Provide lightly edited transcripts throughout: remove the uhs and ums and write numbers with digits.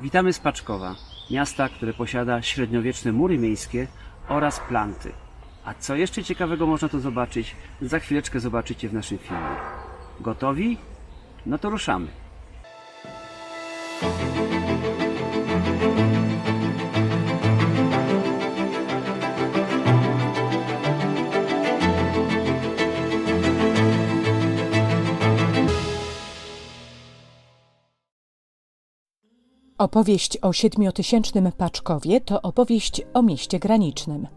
Witamy z Paczkowa, miasta, które posiada średniowieczne mury miejskie oraz planty. A co jeszcze ciekawego można tu zobaczyć, za chwileczkę zobaczycie w naszym filmie. Gotowi? No to ruszamy. Opowieść o 7-tysięcznym Paczkowie to opowieść o mieście granicznym.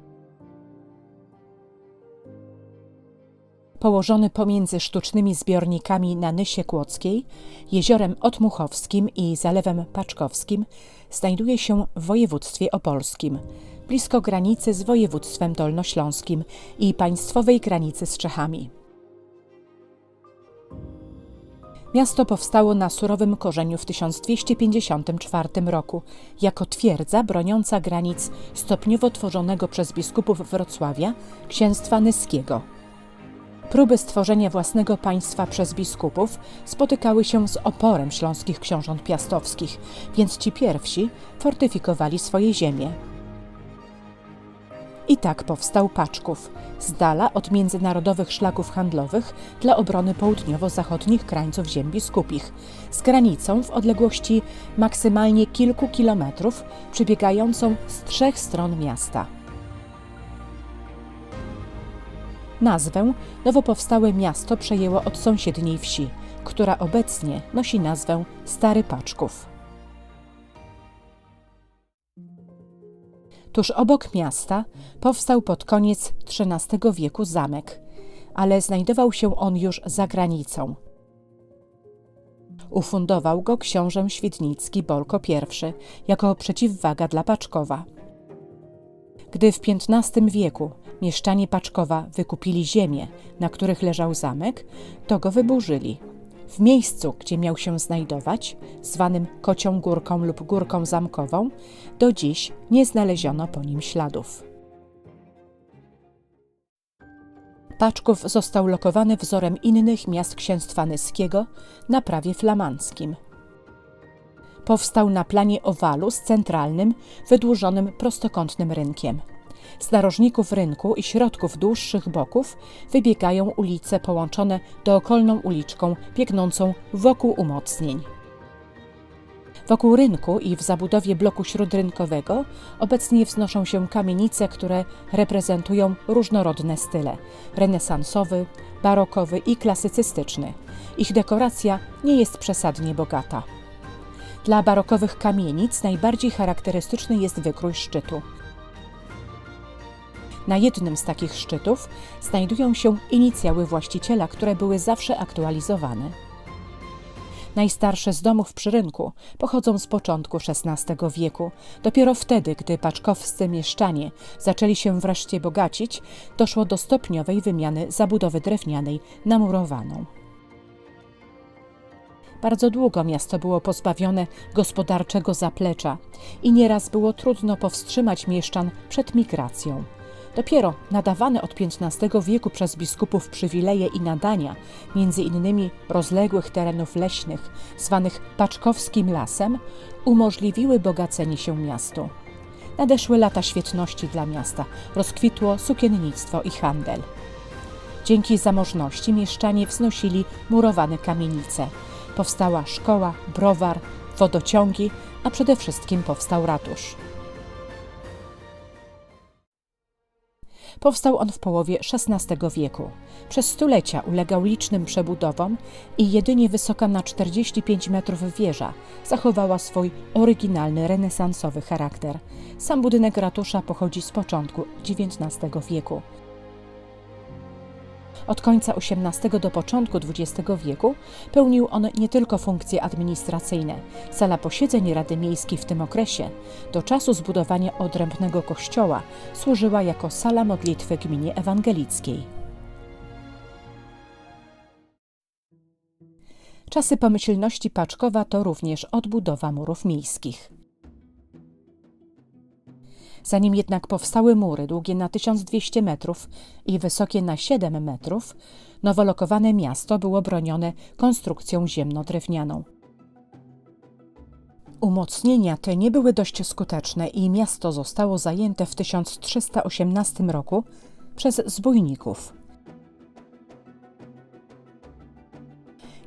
Położony pomiędzy sztucznymi zbiornikami na Nysie Kłodzkiej, jeziorem Otmuchowskim i Zalewem Paczkowskim, znajduje się w województwie opolskim, blisko granicy z województwem dolnośląskim i państwowej granicy z Czechami. Miasto powstało na surowym korzeniu w 1254 roku jako twierdza broniąca granic stopniowo tworzonego przez biskupów Wrocławia księstwa nyskiego. Próby stworzenia własnego państwa przez biskupów spotykały się z oporem śląskich książąt piastowskich, więc ci pierwsi fortyfikowali swoje ziemie. I tak powstał Paczków, z dala od międzynarodowych szlaków handlowych dla obrony południowo-zachodnich krańców ziem biskupich, z granicą w odległości maksymalnie kilku kilometrów, przebiegającą z 3 stron miasta. Nazwę nowo powstałe miasto przejęło od sąsiedniej wsi, która obecnie nosi nazwę Stary Paczków. Tuż obok miasta powstał pod koniec XIII wieku zamek, ale znajdował się on już za granicą. Ufundował go książę świdnicki Bolko I jako przeciwwaga dla Paczkowa. Gdy w XV wieku mieszczanie Paczkowa wykupili ziemię, na których leżał zamek, to go wyburzyli. W miejscu, gdzie miał się znajdować, zwanym Kocią Górką lub Górką Zamkową, do dziś nie znaleziono po nim śladów. Paczków został lokowany wzorem innych miast księstwa nyskiego na prawie flamandzkim. Powstał na planie owalu z centralnym, wydłużonym prostokątnym rynkiem. Z narożników rynku i środków dłuższych boków wybiegają ulice połączone dookolną uliczką biegnącą wokół umocnień. Wokół rynku i w zabudowie bloku śródrynkowego obecnie wznoszą się kamienice, które reprezentują różnorodne style – renesansowy, barokowy i klasycystyczny. Ich dekoracja nie jest przesadnie bogata. Dla barokowych kamienic najbardziej charakterystyczny jest wykrój szczytu. Na jednym z takich szczytów znajdują się inicjały właściciela, które były zawsze aktualizowane. Najstarsze z domów przy rynku pochodzą z początku XVI wieku. Dopiero wtedy, gdy paczkowscy mieszczanie zaczęli się wreszcie bogacić, doszło do stopniowej wymiany zabudowy drewnianej na murowaną. Bardzo długo miasto było pozbawione gospodarczego zaplecza i nieraz było trudno powstrzymać mieszczan przed migracją. Dopiero nadawane od XV wieku przez biskupów przywileje i nadania, między innymi rozległych terenów leśnych, zwanych Paczkowskim Lasem, umożliwiły bogacenie się miastu. Nadeszły lata świetności dla miasta, rozkwitło sukiennictwo i handel. Dzięki zamożności mieszczanie wznosili murowane kamienice. Powstała szkoła, browar, wodociągi, a przede wszystkim powstał ratusz. Powstał on w połowie XVI wieku. Przez stulecia ulegał licznym przebudowom i jedynie wysoka na 45 metrów wieża zachowała swój oryginalny renesansowy charakter. Sam budynek ratusza pochodzi z początku XIX wieku. Od końca XVIII do początku XX wieku pełnił on nie tylko funkcje administracyjne. Sala posiedzeń Rady Miejskiej w tym okresie, do czasu zbudowania odrębnego kościoła, służyła jako sala modlitwy gminie ewangelickiej. Czasy pomyślności Paczkowa to również odbudowa murów miejskich. Zanim jednak powstały mury długie na 1200 metrów i wysokie na 7 metrów, nowo lokowane miasto było bronione konstrukcją ziemno-drewnianą. Umocnienia te nie były dość skuteczne i miasto zostało zajęte w 1318 roku przez zbójników.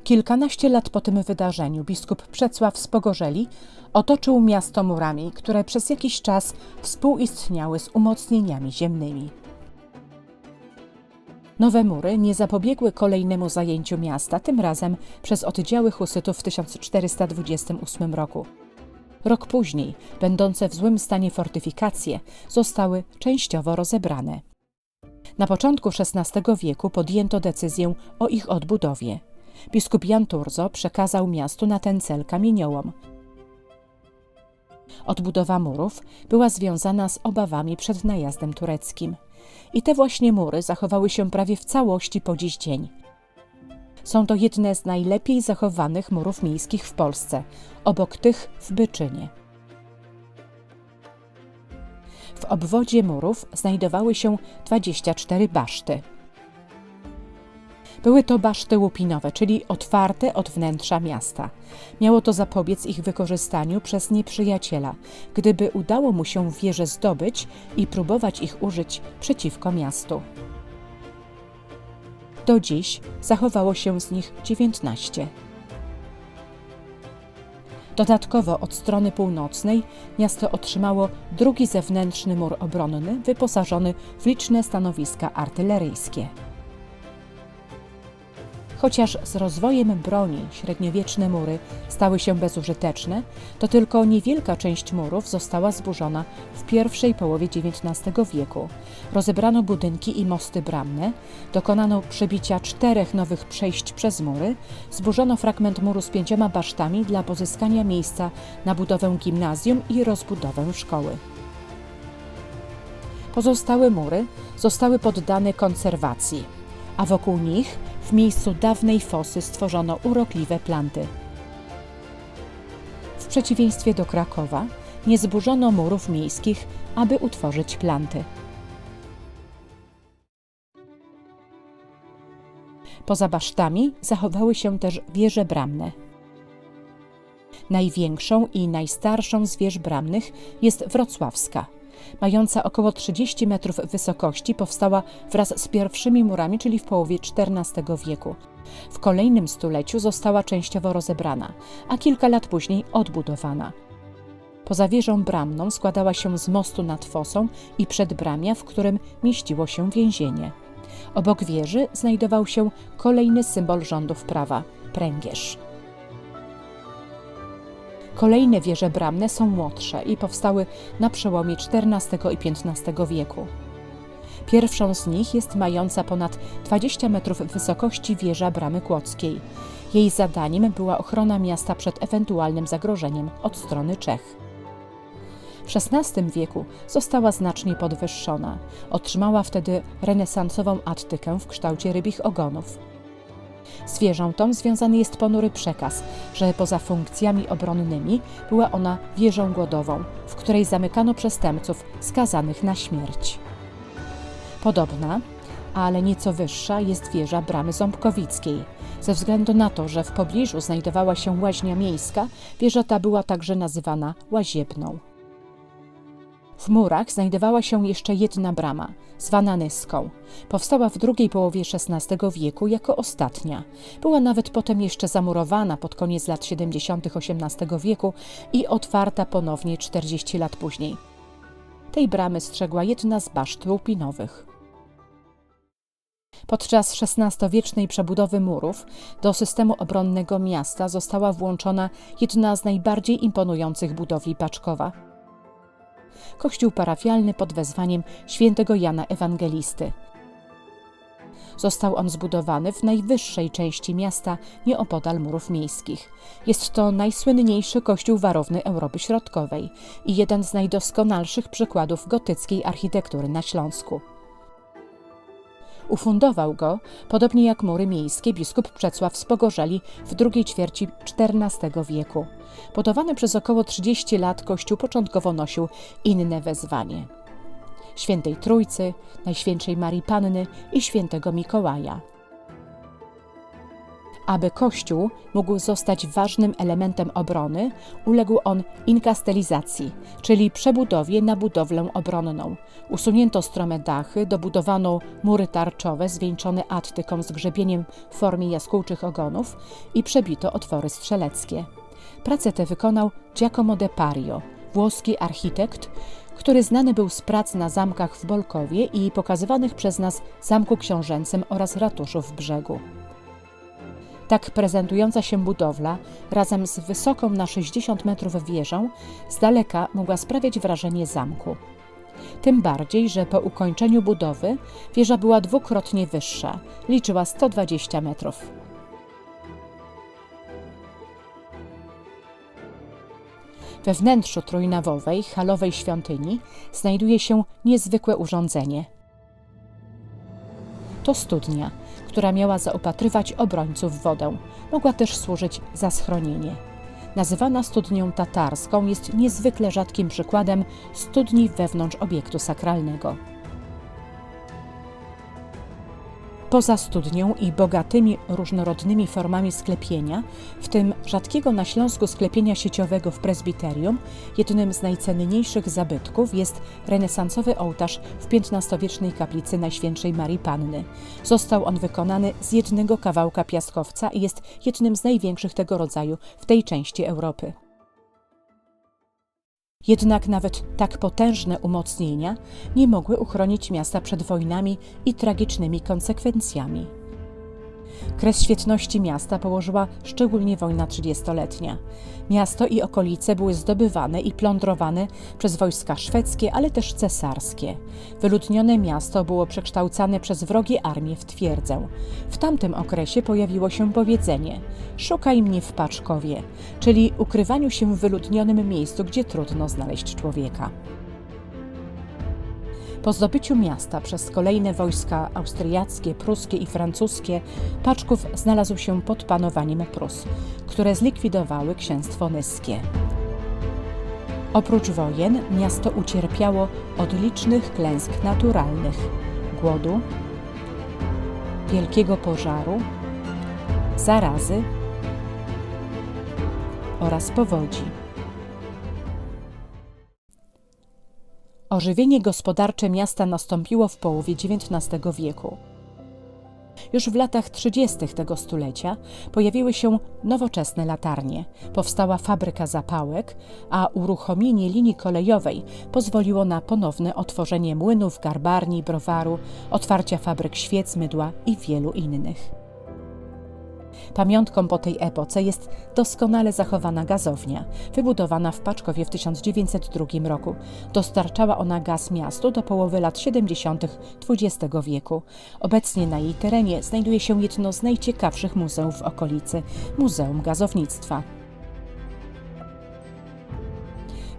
Kilkanaście lat po tym wydarzeniu biskup Przecław z Pogorzeli otoczył miasto murami, które przez jakiś czas współistniały z umocnieniami ziemnymi. Nowe mury nie zapobiegły kolejnemu zajęciu miasta, tym razem przez oddziały husytów w 1428 roku. Rok później, będące w złym stanie fortyfikacje, zostały częściowo rozebrane. Na początku XVI wieku podjęto decyzję o ich odbudowie. Biskup Jan Turzo przekazał miastu na ten cel kamieniołom. Odbudowa murów była związana z obawami przed najazdem tureckim. I te właśnie mury zachowały się prawie w całości po dziś dzień. Są to jedne z najlepiej zachowanych murów miejskich w Polsce, obok tych w Byczynie. W obwodzie murów znajdowały się 24 baszty. Były to baszty łupinowe, czyli otwarte od wnętrza miasta. Miało to zapobiec ich wykorzystaniu przez nieprzyjaciela, gdyby udało mu się wieże zdobyć i próbować ich użyć przeciwko miastu. Do dziś zachowało się z nich 19. Dodatkowo od strony północnej miasto otrzymało drugi zewnętrzny mur obronny, wyposażony w liczne stanowiska artyleryjskie. Chociaż z rozwojem broni średniowieczne mury stały się bezużyteczne, to tylko niewielka część murów została zburzona w pierwszej połowie XIX wieku. Rozebrano budynki i mosty bramne, dokonano przebicia 4 nowych przejść przez mury, zburzono fragment muru z 5 basztami dla pozyskania miejsca na budowę gimnazjum i rozbudowę szkoły. Pozostałe mury zostały poddane konserwacji, a wokół nich w miejscu dawnej fosy stworzono urokliwe planty. W przeciwieństwie do Krakowa nie zburzono murów miejskich, aby utworzyć planty. Poza basztami zachowały się też wieże bramne. Największą i najstarszą z wież bramnych jest wrocławska. Mająca około 30 metrów wysokości, powstała wraz z pierwszymi murami, czyli w połowie XIV wieku. W kolejnym stuleciu została częściowo rozebrana, a kilka lat później odbudowana. Poza wieżą bramną składała się z mostu nad fosą i przedbramia, w którym mieściło się więzienie. Obok wieży znajdował się kolejny symbol rządów prawa – pręgierz. Kolejne wieże bramne są młodsze i powstały na przełomie XIV i XV wieku. Pierwszą z nich jest mająca ponad 20 metrów wysokości wieża Bramy Kłodzkiej. Jej zadaniem była ochrona miasta przed ewentualnym zagrożeniem od strony Czech. W XVI wieku została znacznie podwyższona. Otrzymała wtedy renesansową attykę w kształcie rybich ogonów. Z wieżą tą związany jest ponury przekaz, że poza funkcjami obronnymi była ona wieżą głodową, w której zamykano przestępców skazanych na śmierć. Podobna, ale nieco wyższa jest wieża Bramy Ząbkowickiej. Ze względu na to, że w pobliżu znajdowała się łaźnia miejska, wieża ta była także nazywana łaziebną. W murach znajdowała się jeszcze jedna brama, zwana Nyską. Powstała w drugiej połowie XVI wieku jako ostatnia. Była nawet potem jeszcze zamurowana pod koniec lat 70. XVIII wieku i otwarta ponownie 40 lat później. Tej bramy strzegła jedna z baszt łupinowych. Podczas XVI-wiecznej przebudowy murów do systemu obronnego miasta została włączona jedna z najbardziej imponujących budowli Paczkowa. Kościół parafialny pod wezwaniem świętego Jana Ewangelisty. Został on zbudowany w najwyższej części miasta, nieopodal murów miejskich. Jest to najsłynniejszy kościół warowny Europy Środkowej i jeden z najdoskonalszych przykładów gotyckiej architektury na Śląsku. Ufundował go, podobnie jak mury miejskie, biskup Przecław z Pogorzeli w drugiej ćwierci XIV wieku. Budowany przez około 30 lat kościół początkowo nosił inne wezwanie: Świętej Trójcy, Najświętszej Marii Panny i Świętego Mikołaja. Aby kościół mógł zostać ważnym elementem obrony, uległ on inkastelizacji, czyli przebudowie na budowlę obronną. Usunięto strome dachy, dobudowano mury tarczowe zwieńczone attyką z grzebieniem w formie jaskółczych ogonów i przebito otwory strzeleckie. Pracę tę wykonał Giacomo de Pario, włoski architekt, który znany był z prac na zamkach w Bolkowie i pokazywanych przez nas Zamku Książęcym oraz ratuszu w Brzegu. Tak prezentująca się budowla, razem z wysoką na 60 metrów wieżą, z daleka mogła sprawiać wrażenie zamku. Tym bardziej, że po ukończeniu budowy wieża była dwukrotnie wyższa, liczyła 120 metrów. We wnętrzu trójnawowej, halowej świątyni znajduje się niezwykłe urządzenie. To studnia, która miała zaopatrywać obrońców w wodę. Mogła też służyć za schronienie. Nazywana studnią tatarską, jest niezwykle rzadkim przykładem studni wewnątrz obiektu sakralnego. Poza studnią i bogatymi, różnorodnymi formami sklepienia, w tym rzadkiego na Śląsku sklepienia sieciowego w prezbiterium, jednym z najcenniejszych zabytków jest renesansowy ołtarz w XV-wiecznej kaplicy Najświętszej Marii Panny. Został on wykonany z jednego kawałka piaskowca i jest jednym z największych tego rodzaju w tej części Europy. Jednak nawet tak potężne umocnienia nie mogły uchronić miasta przed wojnami i tragicznymi konsekwencjami. Kres świetności miasta położyła szczególnie wojna 30-letnia. Miasto i okolice były zdobywane i plądrowane przez wojska szwedzkie, ale też cesarskie. Wyludnione miasto było przekształcane przez wrogie armie w twierdzę. W tamtym okresie pojawiło się powiedzenie: szukaj mnie w Paczkowie, czyli ukrywaniu się w wyludnionym miejscu, gdzie trudno znaleźć człowieka. Po zdobyciu miasta przez kolejne wojska austriackie, pruskie i francuskie, Paczków znalazł się pod panowaniem Prus, które zlikwidowały księstwo nyskie. Oprócz wojen miasto ucierpiało od licznych klęsk naturalnych: głodu, wielkiego pożaru, zarazy oraz powodzi. Ożywienie gospodarcze miasta nastąpiło w połowie XIX wieku. Już w latach 30. tego stulecia pojawiły się nowoczesne latarnie, powstała fabryka zapałek, a uruchomienie linii kolejowej pozwoliło na ponowne otworzenie młynów, garbarni, browaru, otwarcia fabryk świec, mydła i wielu innych. Pamiątką po tej epoce jest doskonale zachowana gazownia, wybudowana w Paczkowie w 1902 roku. Dostarczała ona gaz miastu do połowy lat 70. XX wieku. Obecnie na jej terenie znajduje się jedno z najciekawszych muzeów w okolicy – Muzeum Gazownictwa.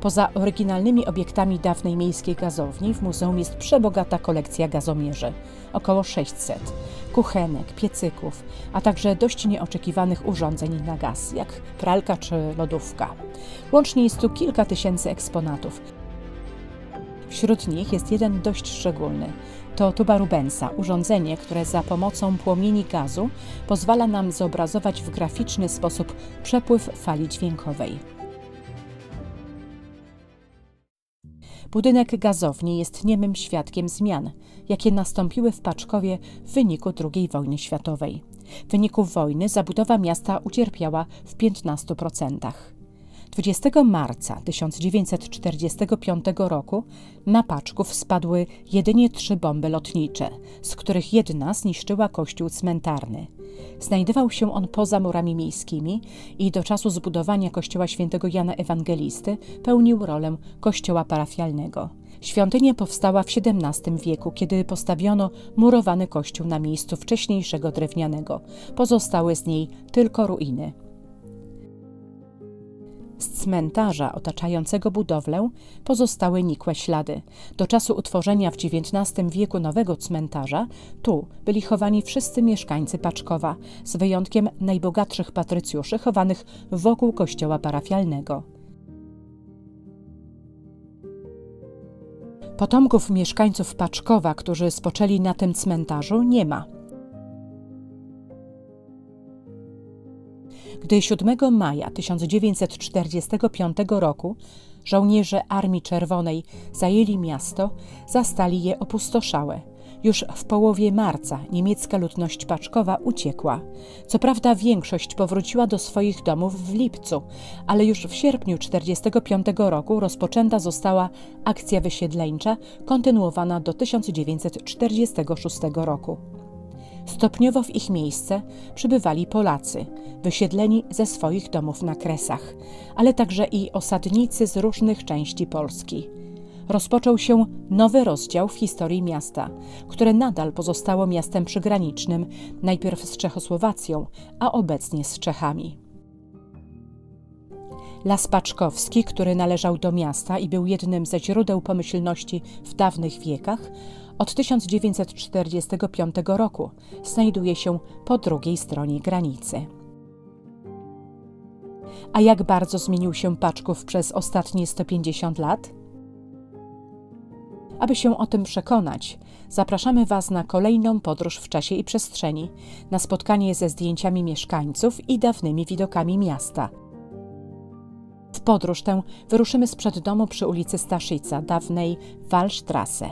Poza oryginalnymi obiektami dawnej miejskiej gazowni w muzeum jest przebogata kolekcja gazomierzy, około 600, kuchenek, piecyków, a także dość nieoczekiwanych urządzeń na gaz, jak pralka czy lodówka. Łącznie jest tu kilka tysięcy eksponatów. Wśród nich jest jeden dość szczególny. To tuba Rubensa, urządzenie, które za pomocą płomieni gazu pozwala nam zobrazować w graficzny sposób przepływ fali dźwiękowej. Budynek gazowni jest niemym świadkiem zmian, jakie nastąpiły w Paczkowie w wyniku II wojny światowej. W wyniku wojny zabudowa miasta ucierpiała w 15%. 20 marca 1945 roku na Paczków spadły jedynie 3 bomby lotnicze, z których jedna zniszczyła kościół cmentarny. Znajdował się on poza murami miejskimi i do czasu zbudowania kościoła świętego Jana Ewangelisty pełnił rolę kościoła parafialnego. Świątynia powstała w XVII wieku, kiedy postawiono murowany kościół na miejscu wcześniejszego drewnianego. Pozostały z niej tylko ruiny. Z cmentarza otaczającego budowlę pozostały nikłe ślady. Do czasu utworzenia w XIX wieku nowego cmentarza tu byli chowani wszyscy mieszkańcy Paczkowa, z wyjątkiem najbogatszych patrycjuszy chowanych wokół kościoła parafialnego. Potomków mieszkańców Paczkowa, którzy spoczęli na tym cmentarzu, nie ma. Gdy 7 maja 1945 roku żołnierze Armii Czerwonej zajęli miasto, zastali je opustoszałe. Już w połowie marca niemiecka ludność paczkowa uciekła. Co prawda większość powróciła do swoich domów w lipcu, ale już w sierpniu 1945 roku rozpoczęta została akcja wysiedleńcza, kontynuowana do 1946 roku. Stopniowo w ich miejsce przybywali Polacy, wysiedleni ze swoich domów na Kresach, ale także i osadnicy z różnych części Polski. Rozpoczął się nowy rozdział w historii miasta, które nadal pozostało miastem przygranicznym, najpierw z Czechosłowacją, a obecnie z Czechami. Las Paczkowski, który należał do miasta i był jednym ze źródeł pomyślności w dawnych wiekach, od 1945 roku znajduje się po drugiej stronie granicy. A jak bardzo zmienił się Paczków przez ostatnie 150 lat? Aby się o tym przekonać, zapraszamy Was na kolejną podróż w czasie i przestrzeni, na spotkanie ze zdjęciami mieszkańców i dawnymi widokami miasta. W podróż tę wyruszymy sprzed domu przy ulicy Staszica, dawnej Wallstrasse.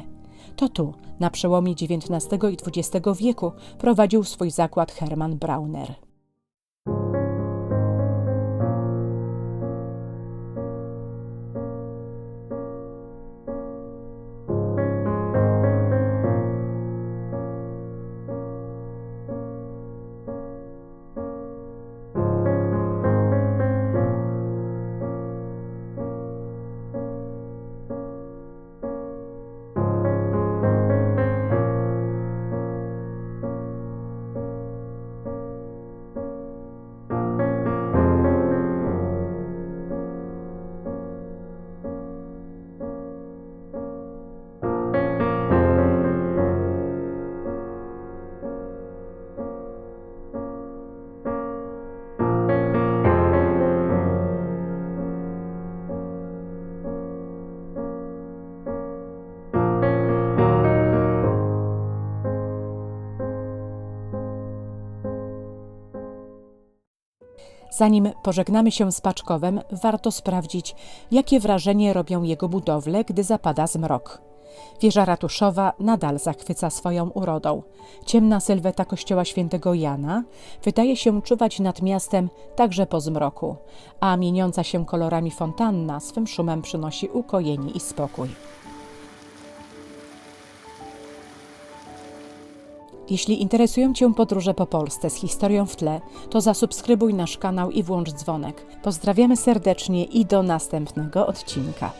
To tu, na przełomie XIX i XX wieku, prowadził swój zakład Hermann Brauner. Zanim pożegnamy się z Paczkowem, warto sprawdzić, jakie wrażenie robią jego budowle, gdy zapada zmrok. Wieża ratuszowa nadal zachwyca swoją urodą. Ciemna sylweta kościoła świętego Jana wydaje się czuwać nad miastem także po zmroku, a mieniąca się kolorami fontanna swym szumem przynosi ukojenie i spokój. Jeśli interesują Cię podróże po Polsce z historią w tle, to zasubskrybuj nasz kanał i włącz dzwonek. Pozdrawiamy serdecznie i do następnego odcinka.